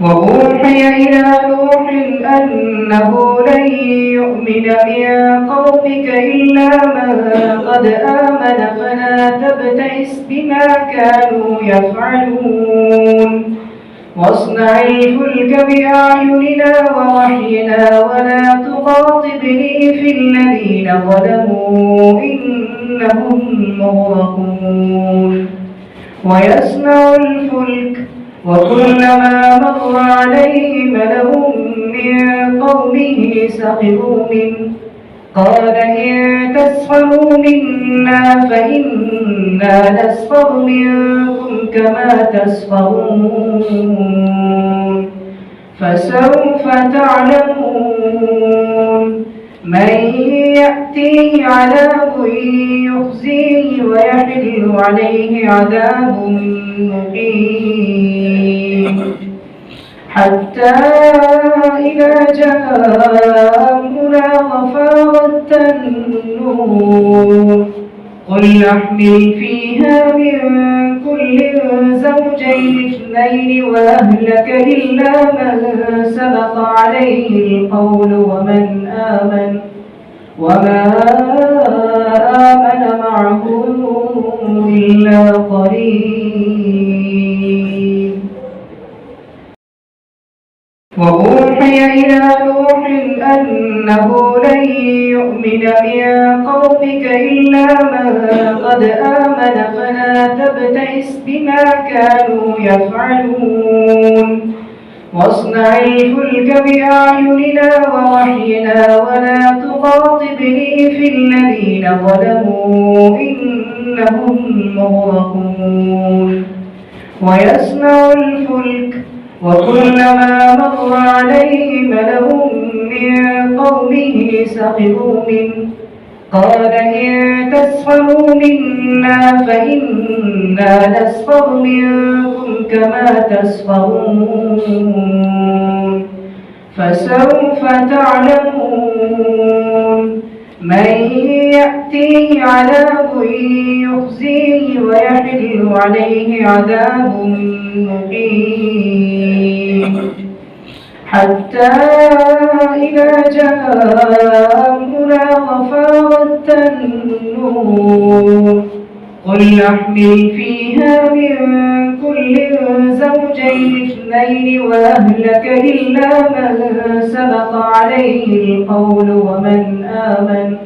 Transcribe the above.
وأوحي إلى نوح أنه لن يؤمن من قومك إلا من قد آمن فلا تبتئس بما كانوا يفعلون واصنع الفلك بأعيننا ووحينا ولا تخاطبني في الذين ظلموا إنهم مغرقون ويصنع الفلك وكلما مر عليه ملأ من قومه سخروا منه قال إن تسخروا منا فإنا نسخر منكم كما تسخرون فسوف تعلمون من يأتيه عذاب يخزيه ويحل عليه عذاب مقيم حتى إذا جاء أمرنا وفارت النور قل نحمل فيها من كل زوجين اثنين وأهلك إلا من سبق عليه القول وما آمن معه إلا قليل. وأوحي إلى نوح أنه لن يؤمن من قومك إلا من قد آمن فلا تبتئس بما كانوا يفعلون واصنع الفلك بأعيننا ووحينا ولا تخاطبني في الذين ظلموا إنهم مغرقون ويصنع الفلك وكلما مر عليه ملأ من قومه سخروا منه قال إن تسخروا منا فإنا نسخر منكم كما تسخرون فسوف تعلمون من يأتيه عذاب يخزيه ويحل عليه عذاب مقيم حتى إذا جاء أمرنا وفارت النور قل نحمل فيها من كل زوجين اثنين وأهلك إلا من سبق عليه القول ومن آمن